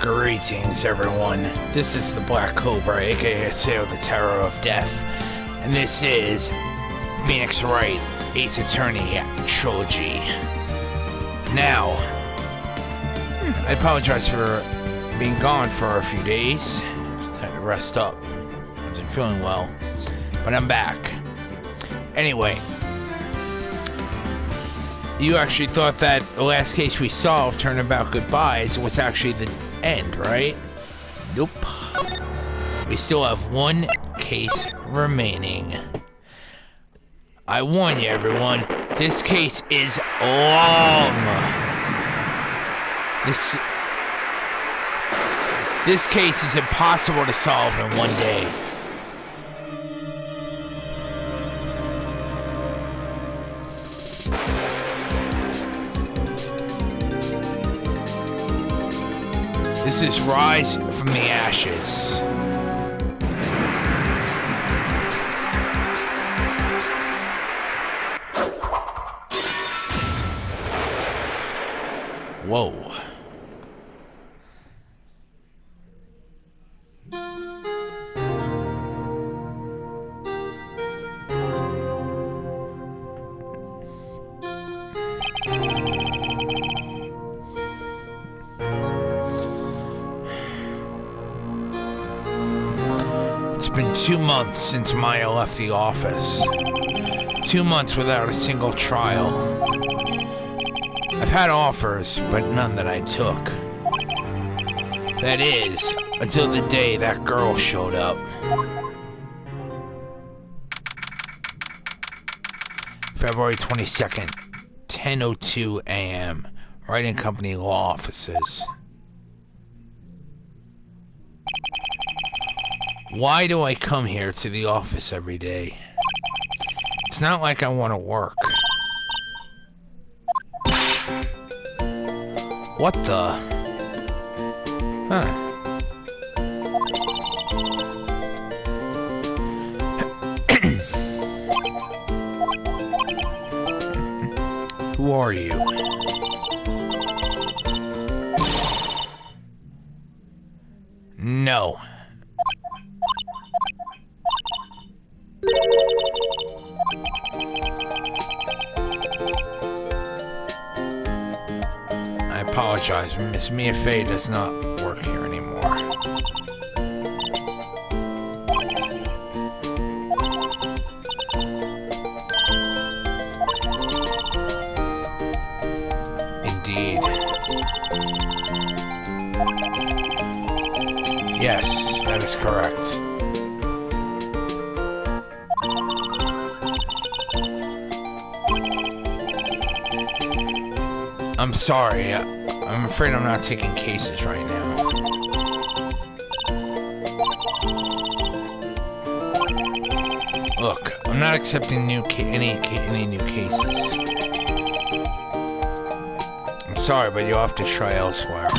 Greetings, everyone. This is the Black Cobra, aka Sail the Terror of Death, and this is Phoenix Wright, Ace Attorney Trilogy. Now, I apologize for being gone for a few days. Just had to rest up. I wasn't feeling well, but I'm back. Anyway, you actually thought that the last case we solved, Turnabout Goodbyes, was actually the end, right? Nope. We still have one case remaining. I warn you, everyone, this case is long. This case is impossible to solve in one day. This is Rise from the Ashes. Whoa. It's been 2 months since Maya left the office. 2 months without a single trial. I've had offers, but none that I took. That is, until the day that girl showed up. February 22nd, 10:02 a.m. Wright and Company Law Offices. Why do I come here to the office every day? It's not like I want to work. What the? Huh. Who are you? No. I apologize, Miss Mia Fey does not work here anymore. Indeed. Yes, that is correct. I'm sorry, I'm afraid I'm not taking cases right now. Look, I'm not accepting any new cases. I'm sorry, but you'll have to try elsewhere.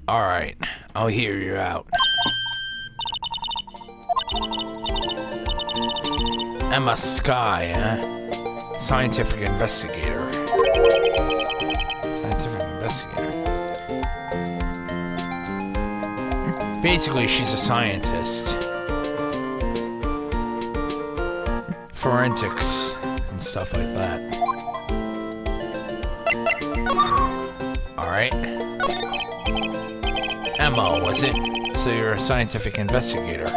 Alright, I'll hear you out. Emma Sky, huh? Scientific investigator. Scientific investigator. Basically, she's a scientist. Forensics and stuff like that. Alright. Emma, was it? So you're a scientific investigator.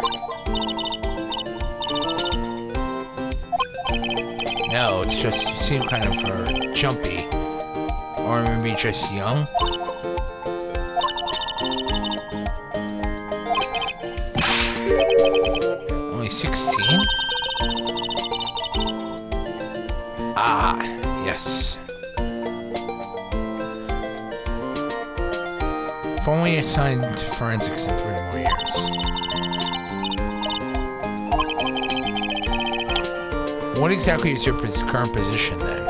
No, it's just you seem kind of jumpy. Or maybe just young? Only 16? Ah, yes. If only assigned to forensics in 3 more years. What exactly is your current position then?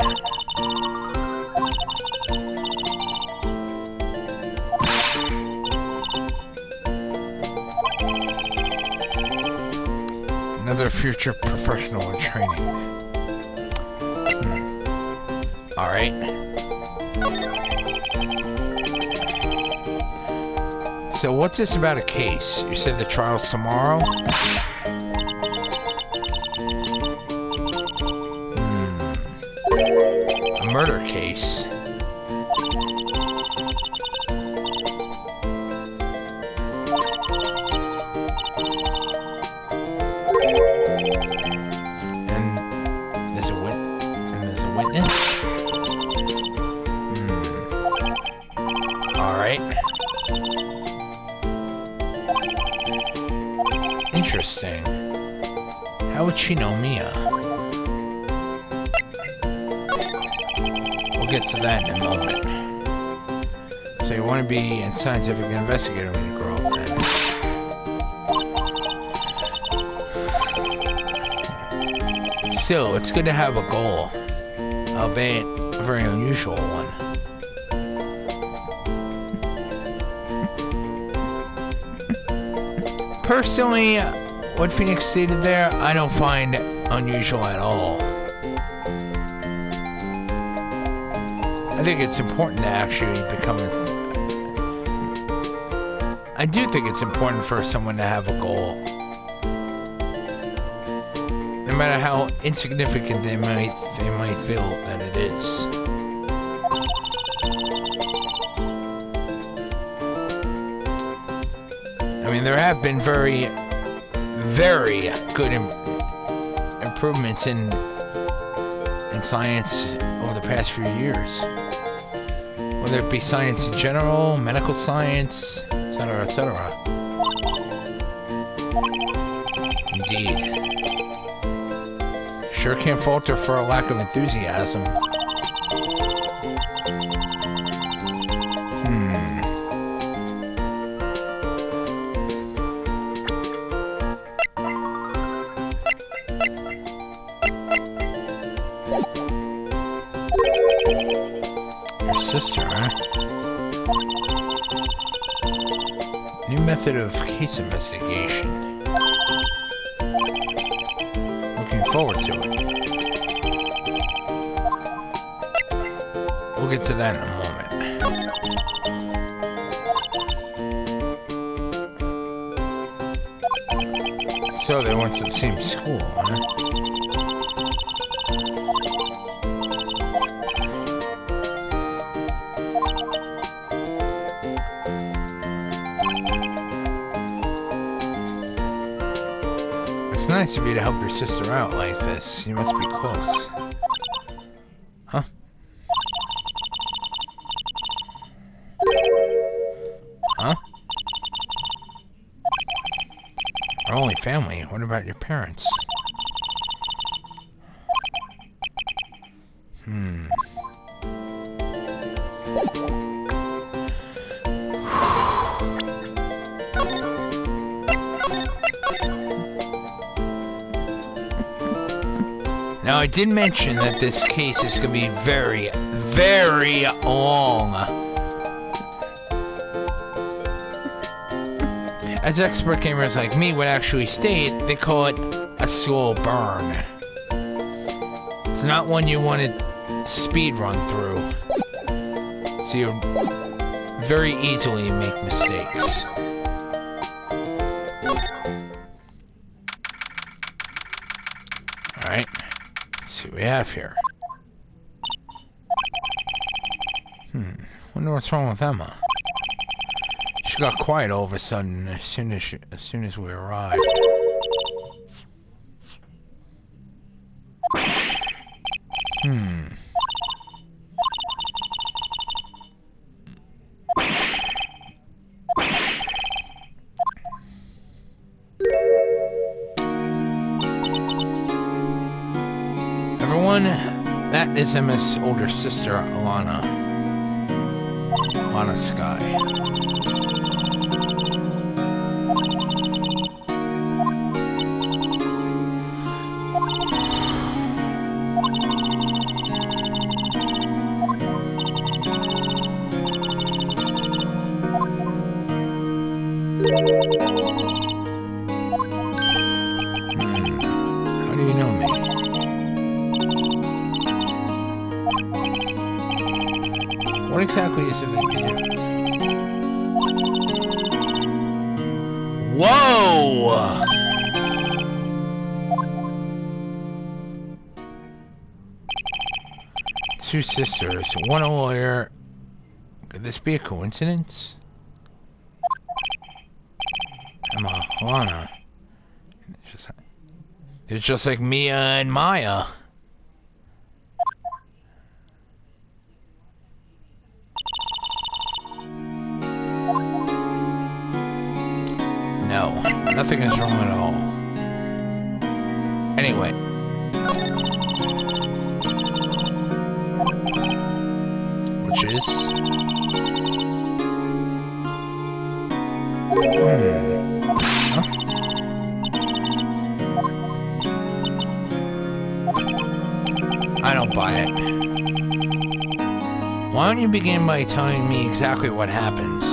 Another future professional in training. Alright. So what's this about a case? You said the trial's tomorrow? A murder case. Interesting. How would she know Mia? We'll get to that in a moment. So you want to be a scientific investigator when you grow up then. Still, it's good to have a goal, albeit a very unusual one. Personally, what Phoenix stated there, I don't find unusual at all. I think it's important to actually become I do think it's important for someone to have a goal. No matter how insignificant they might feel that it is. I mean, there have been very, very good improvements in science over the past few years. Whether it be science in general, medical science, etc., etc. Indeed. Sure can't falter for a lack of enthusiasm. Sister, huh? New method of case investigation. Looking forward to it. We'll get to that in a moment. So they went to the same school, huh? It's nice of you to help your sister out like this. You must be close. Huh? Huh? Our only family. What about your parents? Now, I did mention that this case is going to be very, very long. As expert gamers like me would actually state, they call it a slow burn. It's not one you want to speed run through. So you very easily make mistakes. Alright. See what we have here. Wonder what's wrong with Emma. She got quiet all of a sudden as soon as we arrived. Everyone, that is Emma's older sister, Alana. Alana Sky. What exactly is it that you do? Whoa! Two sisters, one a lawyer. Could this be a coincidence? Emma, Lana. They're just like Mia and Maya. No, nothing is wrong at all. Anyway. Which is... Huh? I don't buy it. Why don't you begin by telling me exactly what happens?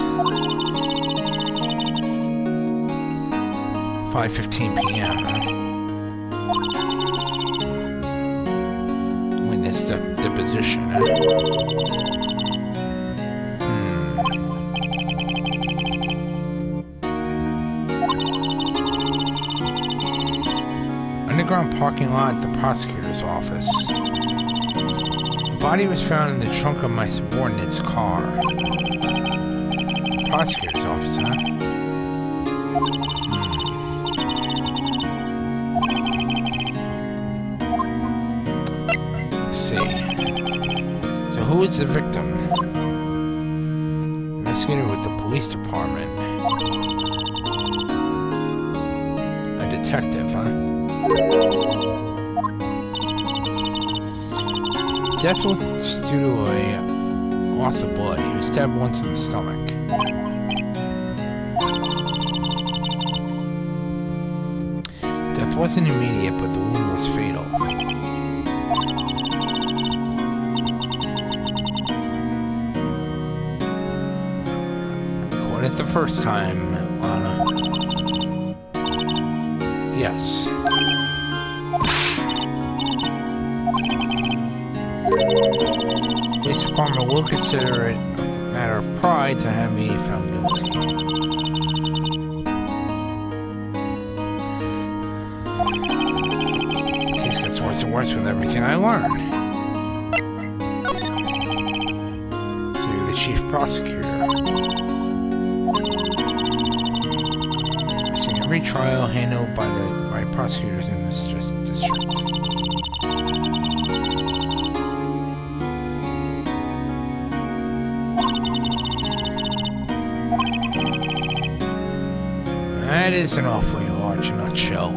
5:15 p.m. Witness deposition. Underground parking lot at the prosecutor's office. The body was found in the trunk of my subordinate's car. Prosecutor's office, huh? Who is the victim? Investigator with the police department. A detective, huh? Death was due to a loss of blood. He was stabbed once in the stomach. Death wasn't immediate, but the wound was fatal. It the first time, Lana. Yes. Police department will consider it a matter of pride to have me found guilty. The case gets worse and worse with everything I learn. So you're the chief prosecutor. Every trial handled by the Wright prosecutors in this district. That is an awfully large nutshell.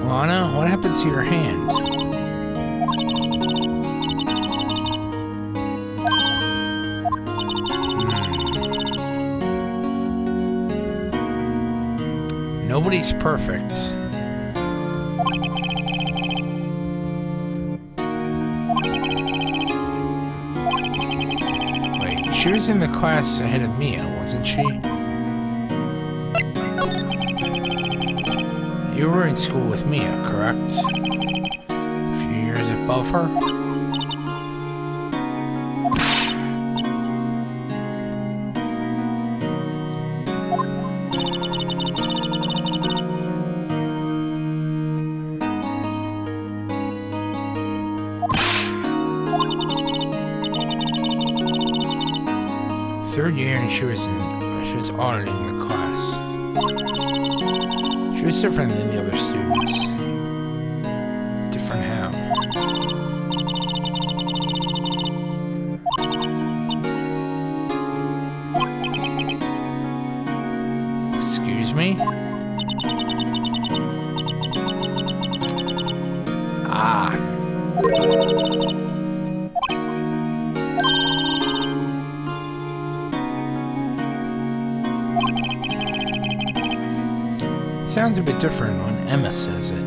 Lana, what happened to your hand? Nobody's perfect. Wait, she was in the class ahead of Mia, wasn't she? You were in school with Mia, correct? A few years above her? Third year, and she was auditing the class. She was different than the other students. Different how? Excuse me? Ah. Sounds a bit different when Emma says it.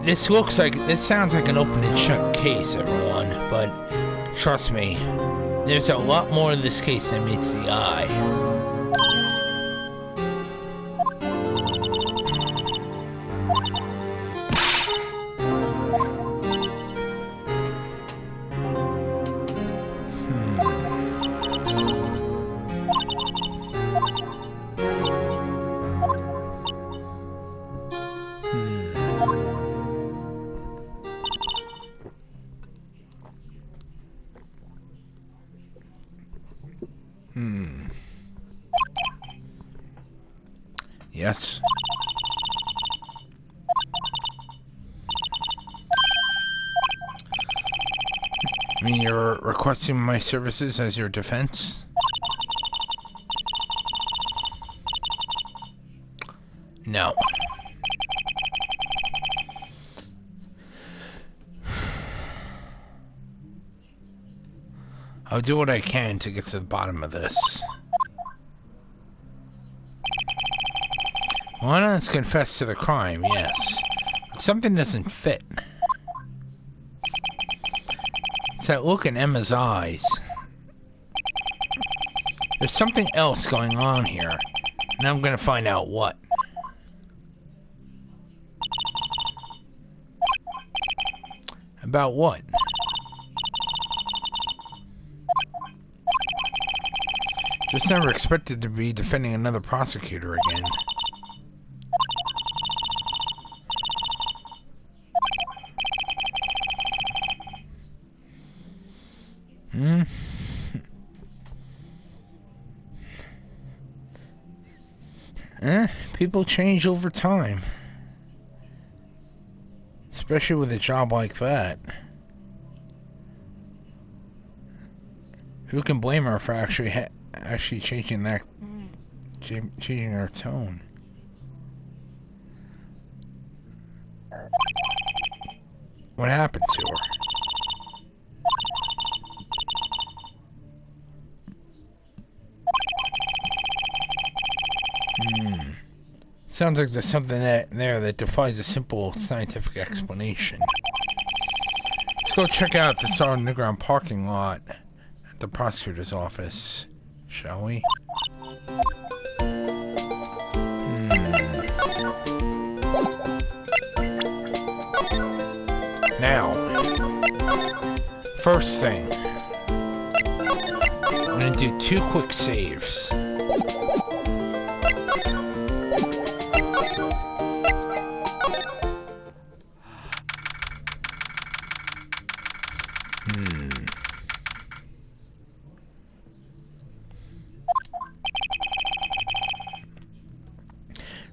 This sounds like an open and shut case, everyone, but trust me, there's a lot more to this case than meets the eye. Yes. I mean, you're requesting my services as your defense? No. I'll do what I can to get to the bottom of this. Why not confess to the crime, yes. But something doesn't fit. It's that look in Emma's eyes. There's something else going on here, and I'm gonna find out what. About what? Just never expected to be defending another prosecutor again. People change over time. Especially with a job like that. Who can blame her for actually changing her tone? What happened to her? Sounds like there's something there that defies a simple scientific explanation. Let's go check out this underground parking lot at the prosecutor's office, shall we? Now, first thing, I'm gonna do 2 quick saves.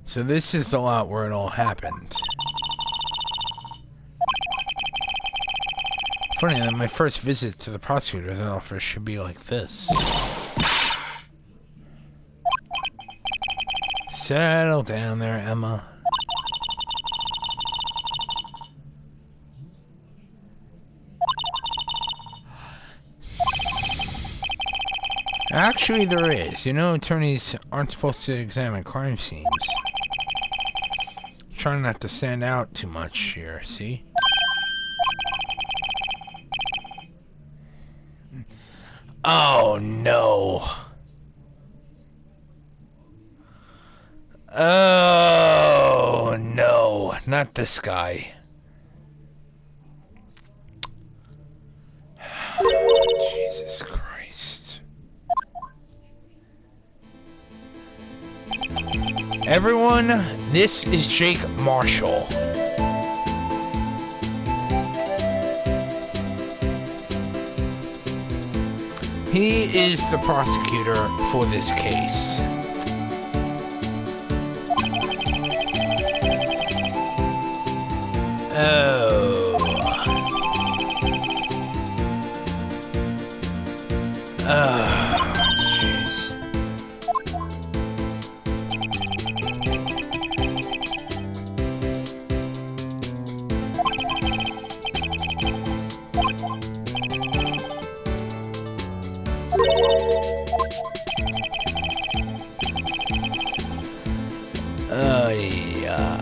So this is the lot where it all happened. Funny that my first visit to the prosecutor's office should be like this. Settle down there, Emma. Actually, there is. You know, attorneys aren't supposed to examine crime scenes. Trying not to stand out too much here, see? Oh, no. Oh, no. Not this guy. Jesus Christ. Everyone, this is Jake Marshall. He is the prosecutor for this case. Oh. Jeez. Yeah.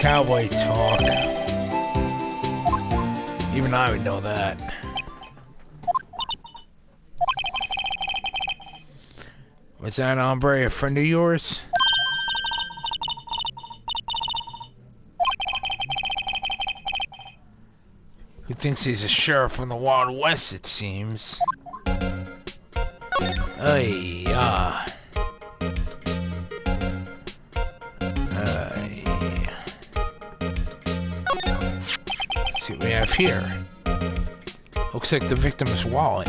Cowboy talk. Even I would know that. Was that hombre a friend of yours? Who thinks he's a sheriff from the Wild West, it seems. Ay, Let's see what we have here. Looks like the victim's wallet.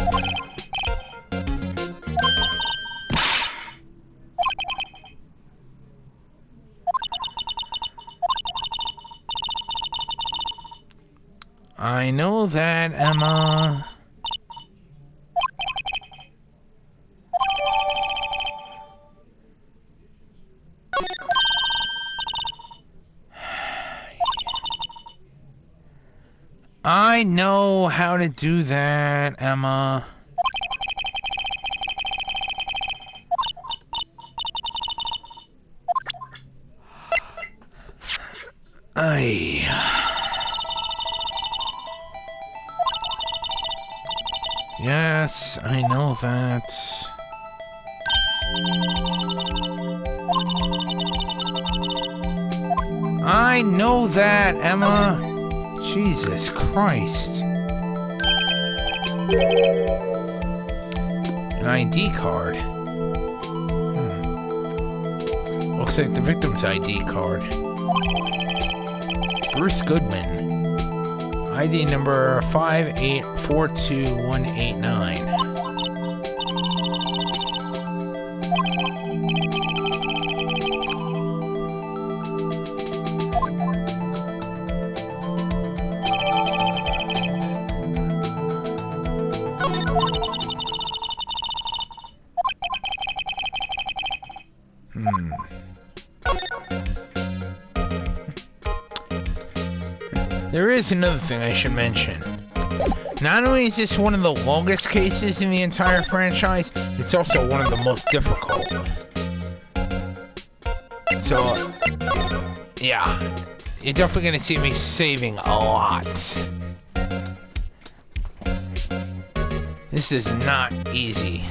I know that, Emma. I know how to do that, Emma. Yes, I know that. I know that, Emma. Jesus Christ. An ID card. Looks like the victim's ID card. Bruce Goodman. ID number 5842189. There is another thing I should mention. Not only is this one of the longest cases in the entire franchise, it's also one of the most difficult. So, yeah, you're definitely going to see me saving a lot. This is not easy.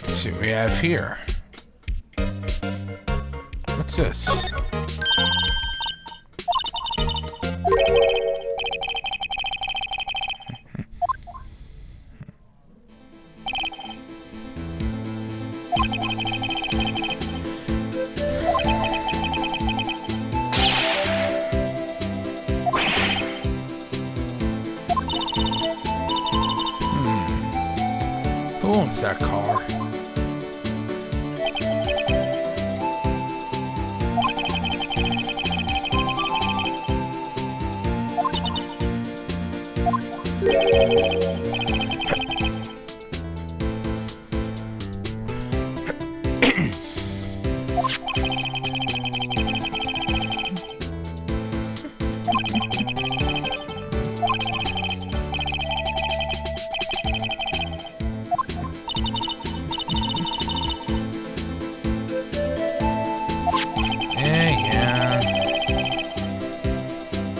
Let's see what we have here. What's this? Who owns that car?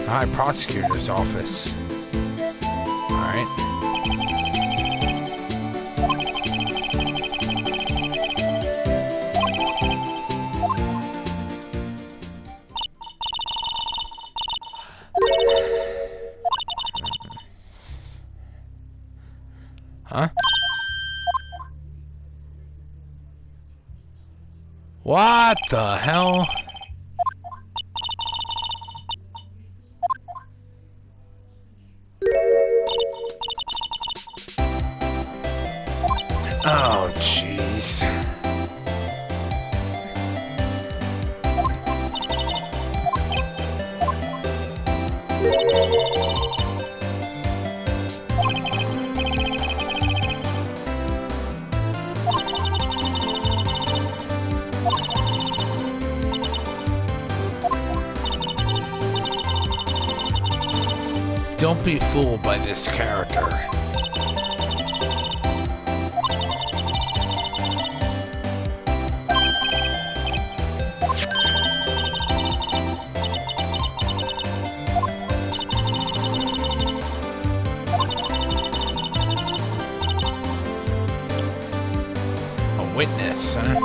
High Prosecutor's Office. Alright. Huh? What the hell? Oh, jeez. Don't be fooled by this character. A witness, huh?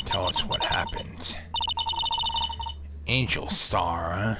Tell us what happened. Angel Star, huh?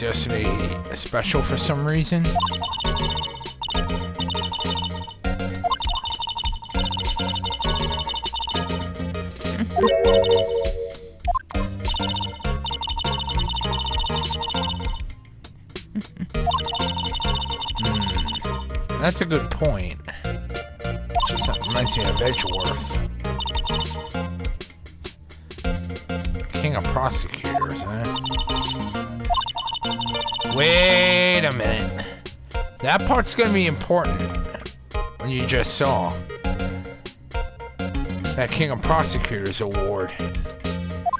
Yesterday special for some reason. That's a good point. Just reminds me of Edgeworth. King of prosecutors, huh? Wait a minute. That part's gonna be important. When you just saw that King of Prosecutors award.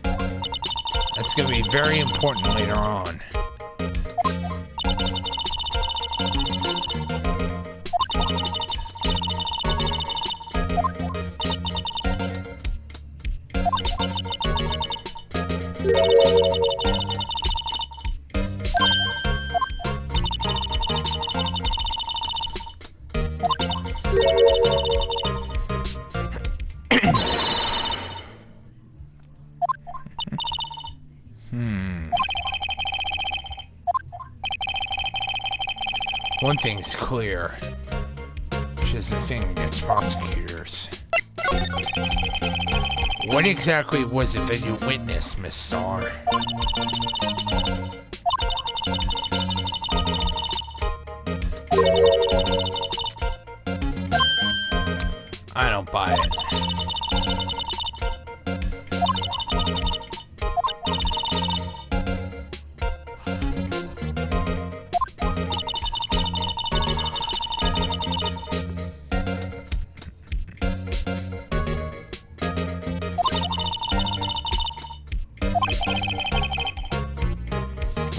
That's gonna be very important later on. One thing's clear, which is the thing against prosecutors. What exactly was it that you witnessed, Miss Star? I don't buy it.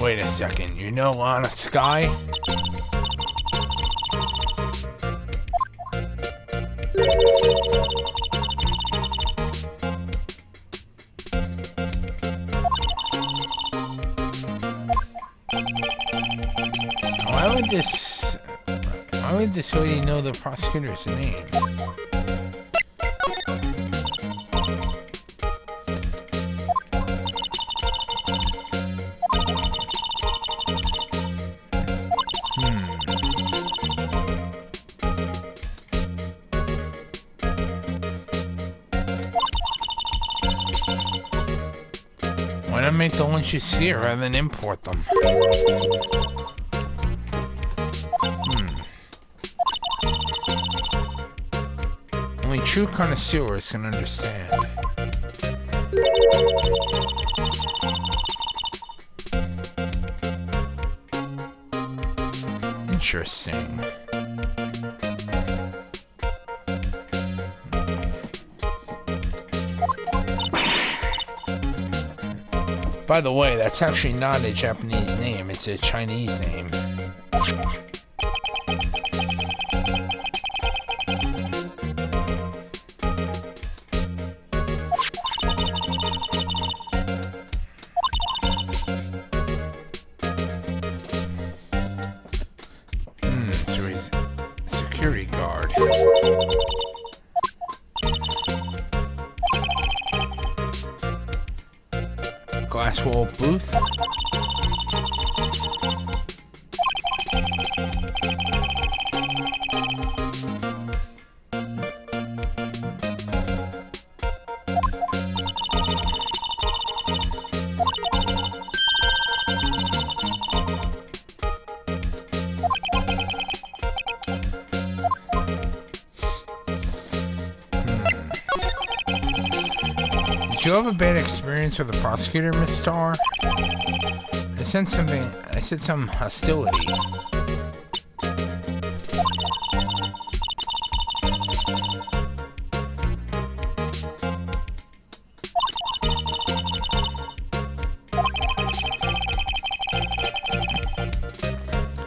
Wait a second, you know Honest Sky? Why would this lady know the prosecutor's name? Why not make the lunches here rather than import them? Only true connoisseurs can understand. Interesting. By the way, that's actually not a Japanese name, it's a Chinese name. So he's a security guard. Glass wall booth. Did you have a bad experience with the prosecutor, Miss Starr? I said some hostility. I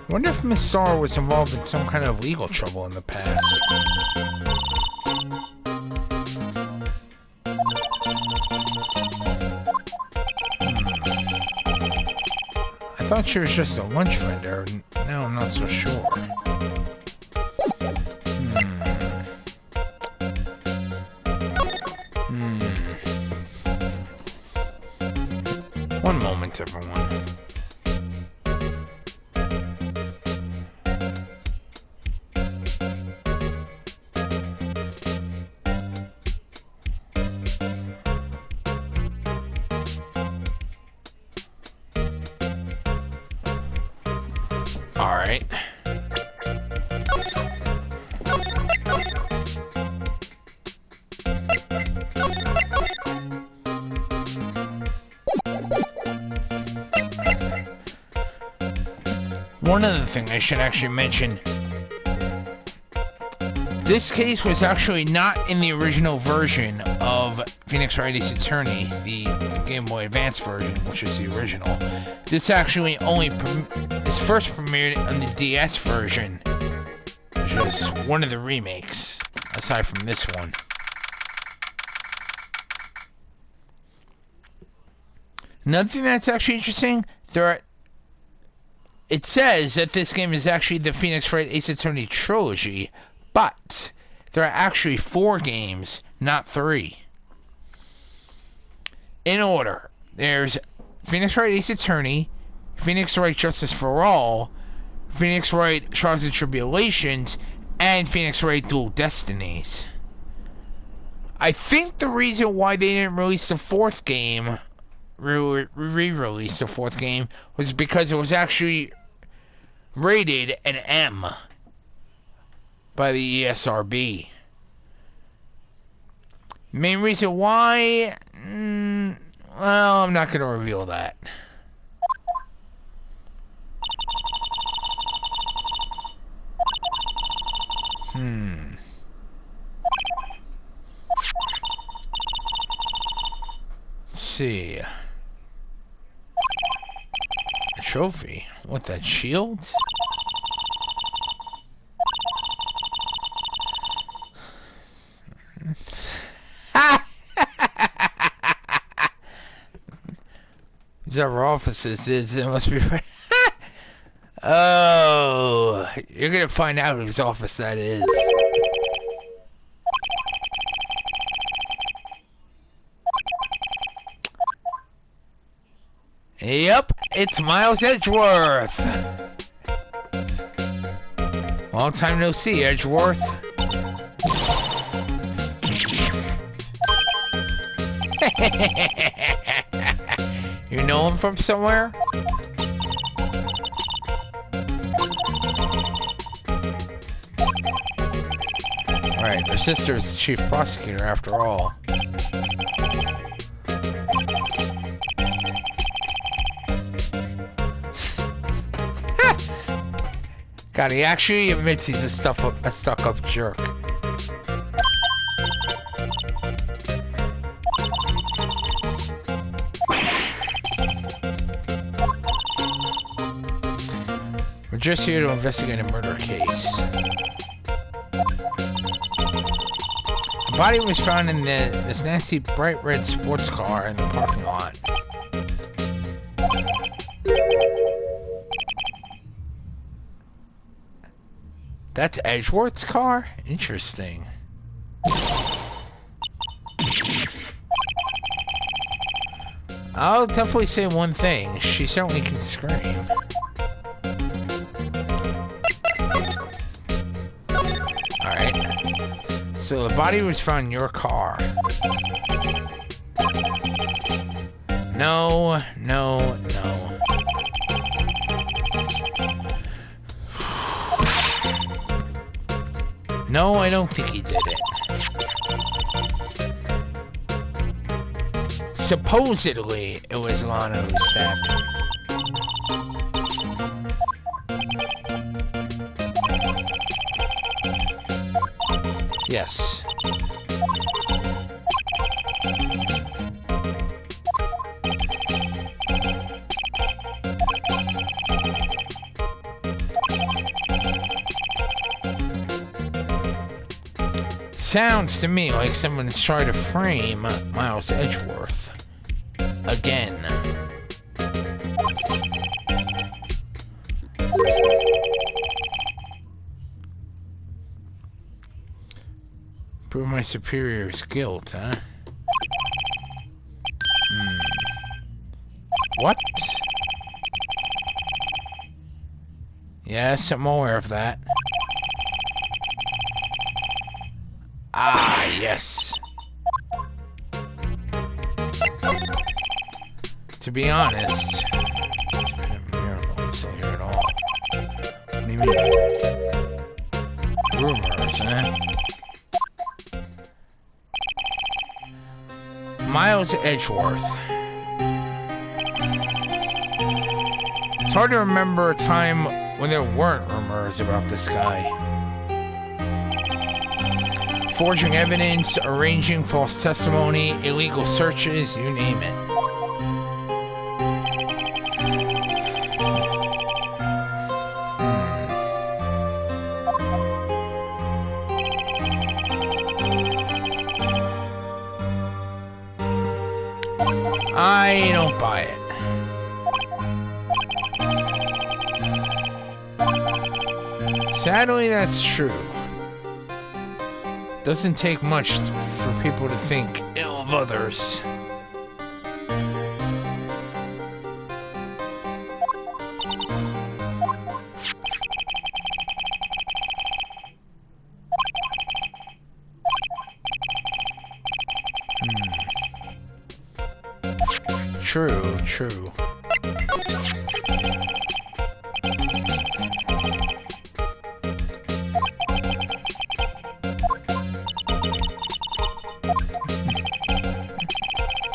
wonder if Miss Starr was involved in some kind of legal trouble in the past. I thought she was just a lunch vendor. Now I'm not so sure. One moment, everyone. All right. One other thing I should actually mention. This case was actually not in the original version of Phoenix Wright Ace Attorney, the Game Boy Advance version, which is the original. This actually only is first premiered on the DS version, which is one of the remakes, aside from this one. Another thing that's actually interesting, it says that this game is actually the Phoenix Wright Ace Attorney Trilogy, but there are actually 4 games, not 3. In order, there's Phoenix Wright Ace Attorney, Phoenix Wright Justice for All, Phoenix Wright Trials and Tribulations, and Phoenix Wright Dual Destinies. I think the reason why they didn't release the 4th game, re-release the 4th game, was because it was actually rated an M by the ESRB. Main reason why, well, I'm not going to reveal that. Let's see. A trophy? What, that shield? These are our offices. It must be. Oh, you're gonna find out whose office that is. Yep, it's Miles Edgeworth. Long time no see, Edgeworth. You know him from somewhere? Alright, her sister is the chief prosecutor after all. God, he actually admits he's a stuck-up jerk. We're just here to investigate a murder case. A body was found in this nasty bright red sports car in the parking lot. That's Edgeworth's car? Interesting. I'll definitely say one thing. She certainly can scream. Alright. So the body was found in your car. No, no, no. No, I don't think he did it. Supposedly, it was Lana who stabbed him. Yes. Sounds to me like someone's trying to frame Miles Edgeworth. Again. Prove my superior's guilt, huh? What? Yes, I'm aware of that. Ah, yes. To be honest, it's been a miracle I'm still here at all. What do you mean? Rumors, huh? Miles Edgeworth. It's hard to remember a time when there weren't rumors about this guy. Forging evidence, arranging false testimony, illegal searches, you name it. I don't buy it. Sadly, that's true. Doesn't take much for people to think ill of others. True, true.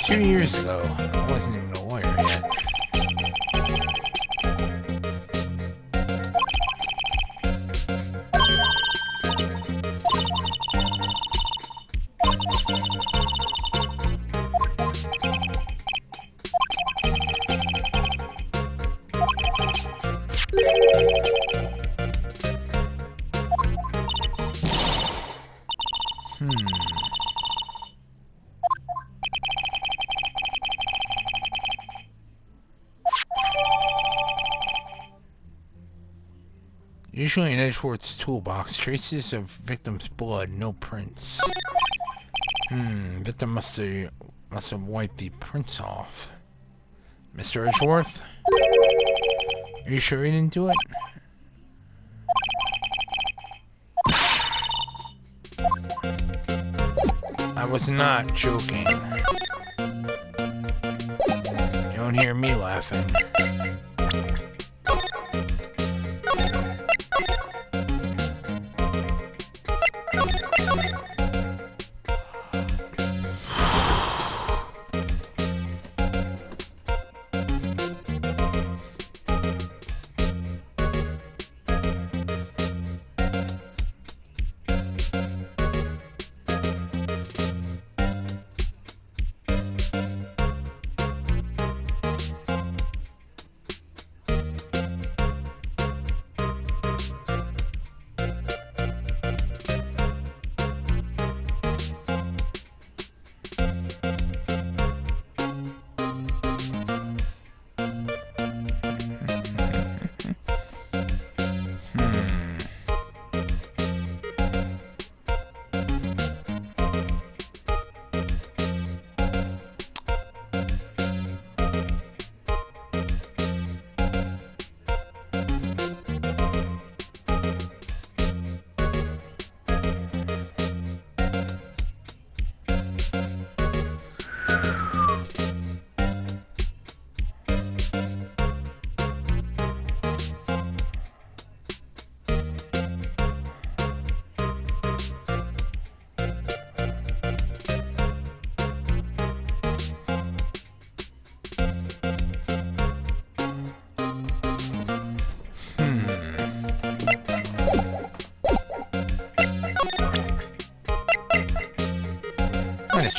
Two years ago, I wasn't even a lawyer yet. Usually in Edgeworth's toolbox, traces of victim's blood, no prints. Victim must have wiped the prints off. Mr. Edgeworth? Are you sure he didn't do it? I was not joking. You don't hear me laughing.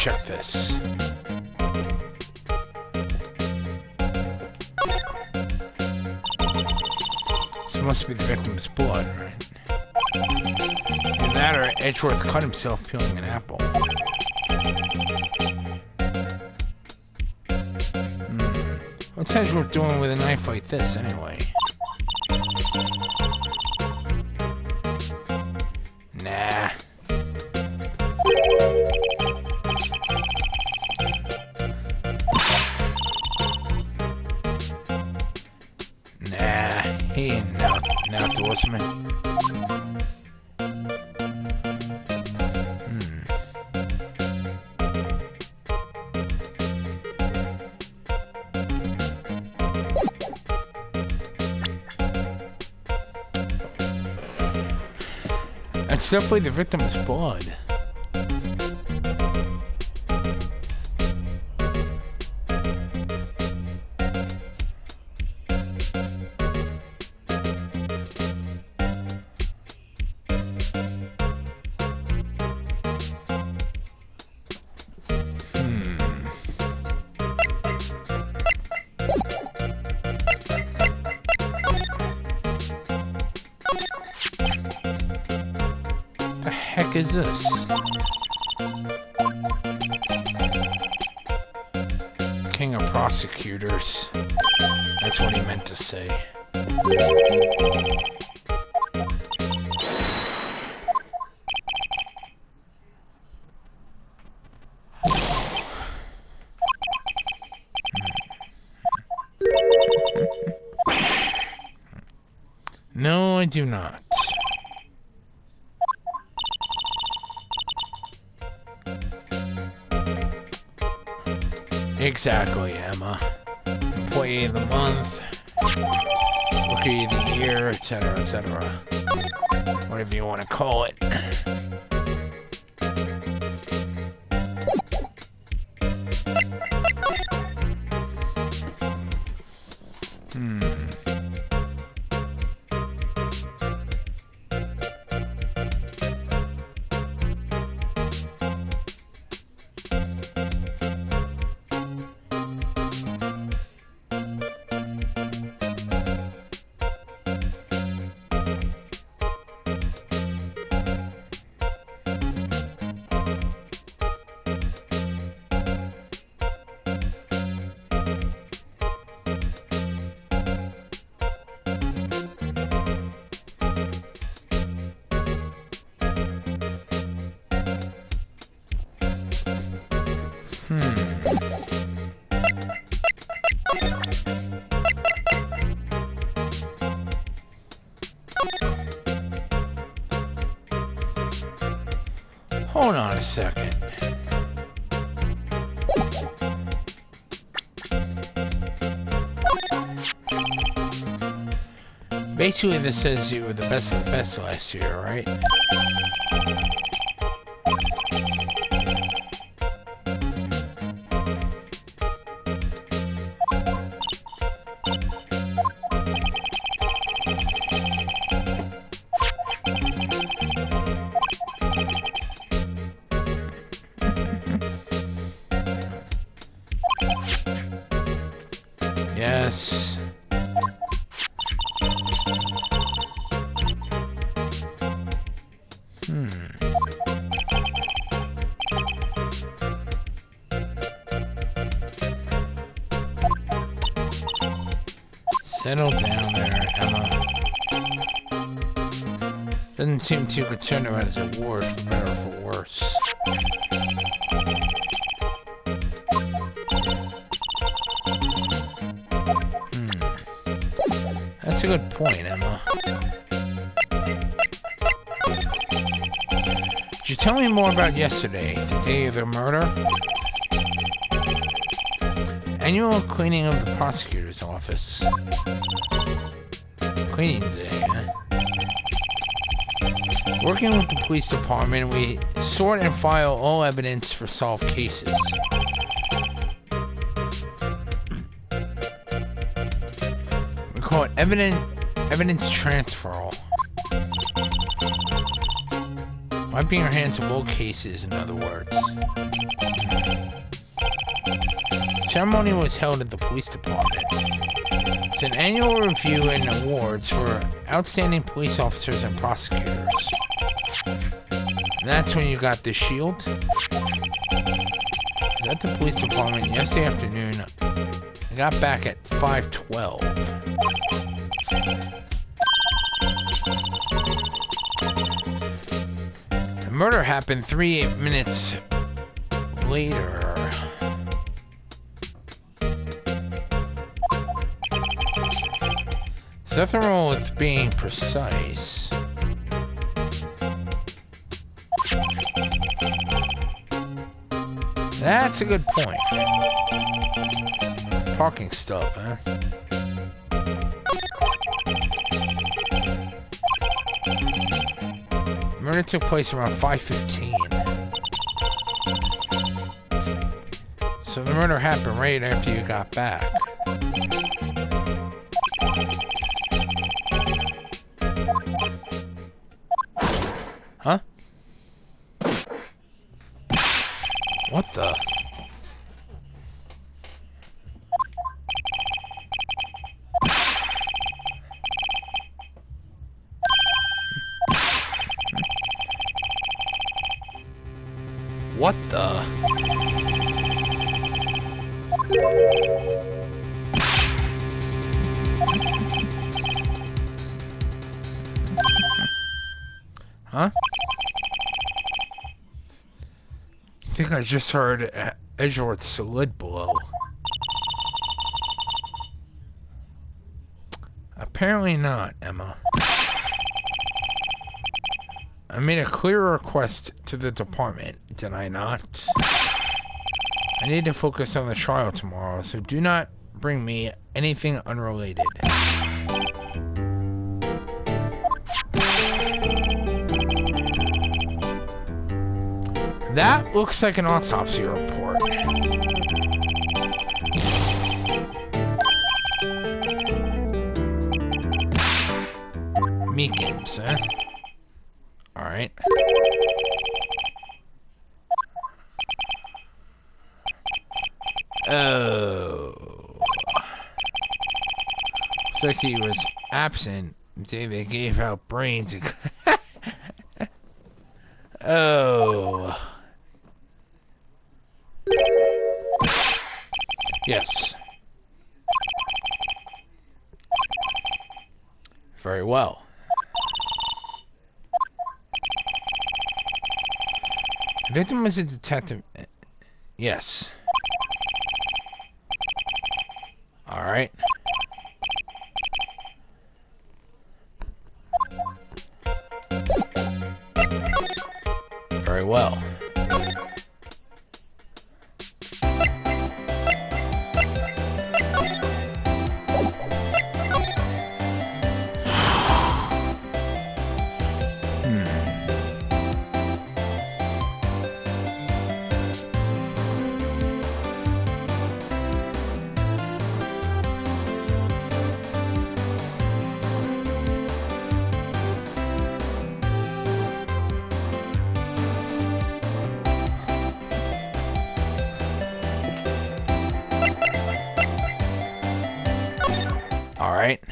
check this. This must be the victim's blood, right? And that or Edgeworth cut himself peeling an apple. What's Edgeworth doing with a knife like this, anyway? Nah. Nah, he ain't an outdoorsman. That's definitely the victim's blood. Heck is this? King of prosecutors. That's what he meant to say. No, I do not. Exactly, Emma. Employee of the month, rookie of the year, etc., etc. Whatever you want to call it. Hold on a second. Basically, this says you were the best of the best last year, right? Yes. Settle down there, Emma. Doesn't seem too concerned about his award, for better or for worse. That's a good point, Emma. Could you tell me more about yesterday, the day of the murder? Annual cleaning of the prosecutor's office. Cleaning day, huh? Working with the police department, we sort and file all evidence for solved cases. We call it evidence transferal. Wiping our hands of old cases, in other words. The ceremony was held at the police department. It's an annual review and awards for outstanding police officers and prosecutors. And that's when you got the shield. At the police department yesterday afternoon. I got back at 5:12. The murder happened 3 minutes later. There's nothing wrong with being precise. That's a good point. Parking stop, huh? Murder took place around 5:15. So the murder happened right after you got back. Huh? What the? What the? Huh? I think I just heard Edgeworth's lid blow. Apparently not, Emma. I made a clear request to the department, did I not? I need to focus on the trial tomorrow, so do not bring me anything unrelated. That looks like an autopsy report. Meekins, huh? Alright. Oh. Looks like he was absent the day they gave out brains. Oh. Yes. Very well. The victim was a detective. Yes. All right. Very well. Alright.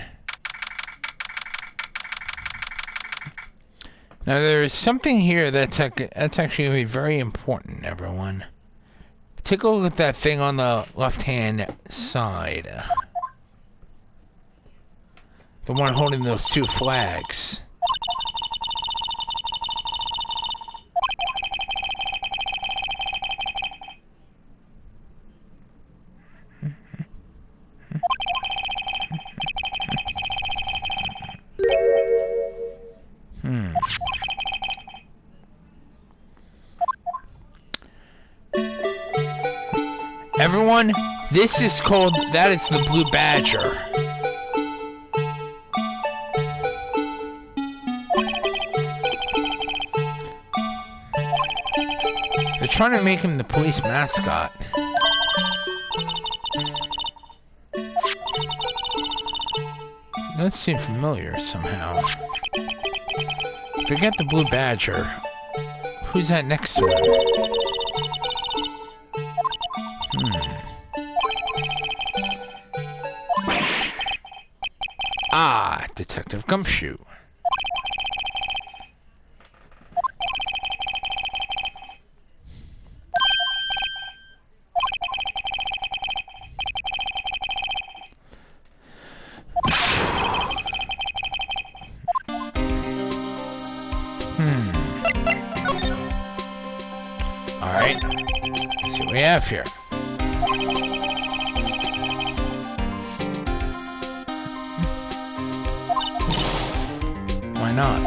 Now there's something here that's actually going to be very important, everyone. Take a look at that thing on the left-hand side. The one holding those two flags. Everyone, this is called, that is the Blue Badger. They're trying to make him the police mascot. That seems familiar somehow. Forget the Blue Badger. Who's that next to him? Ah, Detective Gumshoe. Alright. Let's see what we have here. Why not?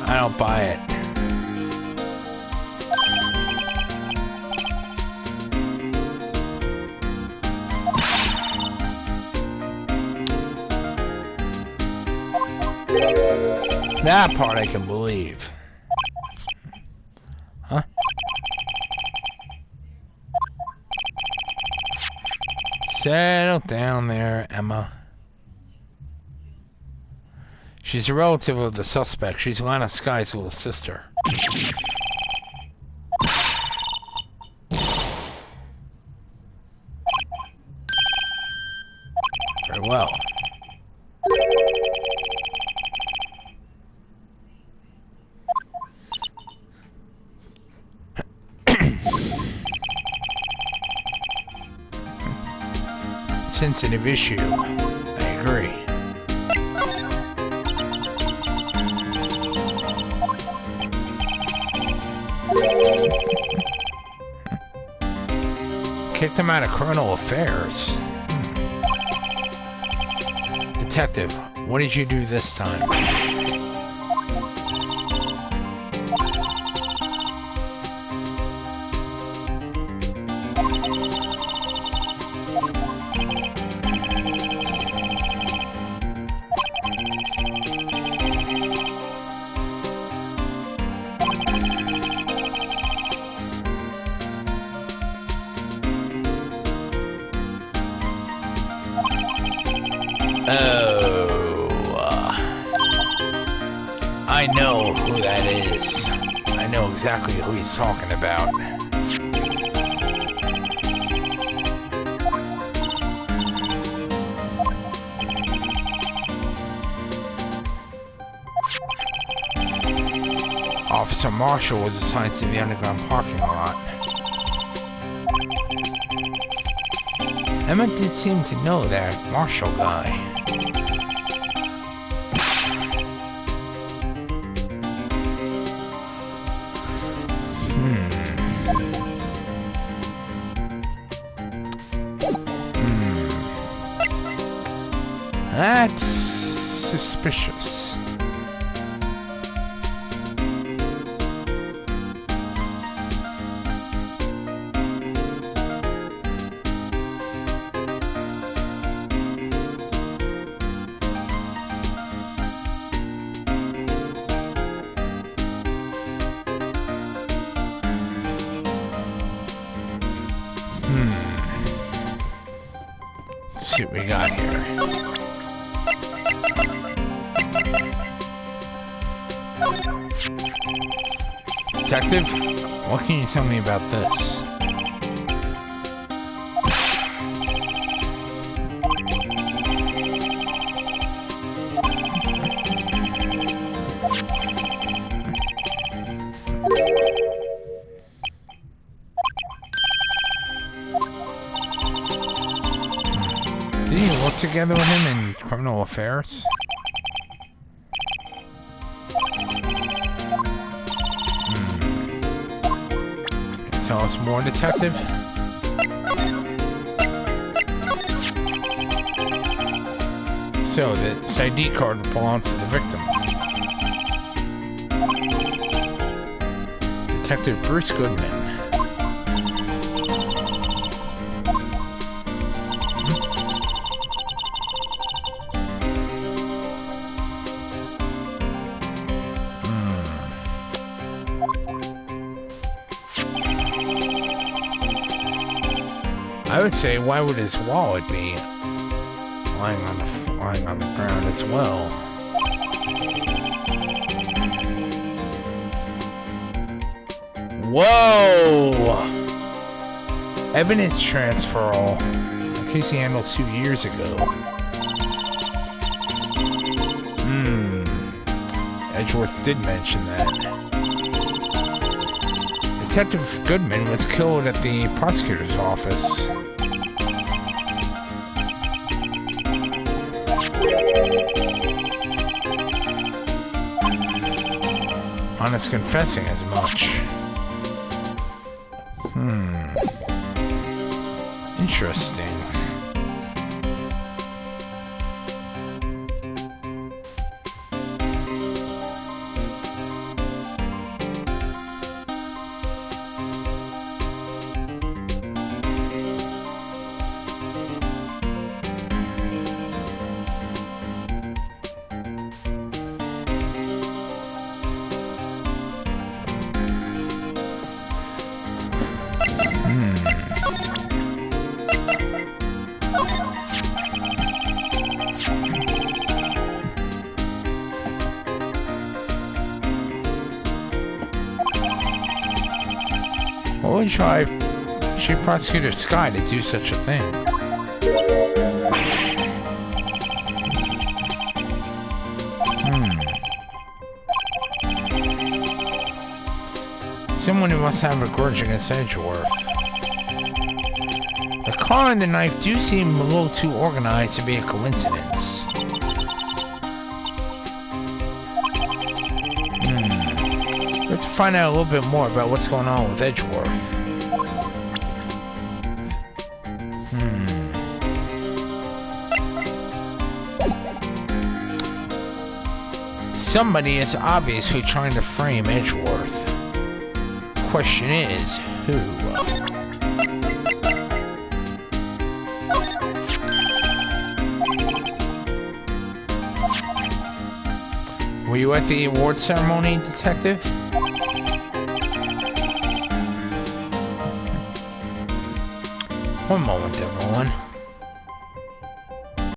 I don't buy it. That part I can believe. Huh? Settle down there, Emma. She's a relative of the suspect. She's Lana Sky's little sister. Very well. Sensitive issue. I agree. Kicked him out of criminal affairs. Detective, what did you do this time? I know who that is. I know exactly who he's talking about. Officer Marshall was assigned to the underground parking lot. Emma did seem to know that Marshall guy. That's suspicious. Let's see what we got here. Detective, what can you tell me about this? Did you work together with him in criminal affairs? Tell us more, Detective. So, this ID card belongs to the victim. Detective Bruce Goodman. I would say, why would his wallet be lying on the ground as well? Whoa! Evidence transferal. A case he handled 2 years ago. Edgeworth did mention that. Detective Goodman was killed at the prosecutor's office. Honest confessing as much. Interesting. What would drive Chief Prosecutor Sky to do such a thing? Someone who must have a grudge against Edgeworth. The car and the knife do seem a little too organized to be a coincidence. Let's find out a little bit more about what's going on with Edgeworth. Somebody is obviously trying to frame Edgeworth. Question is, who? Were you at the award ceremony, Detective? One moment, everyone.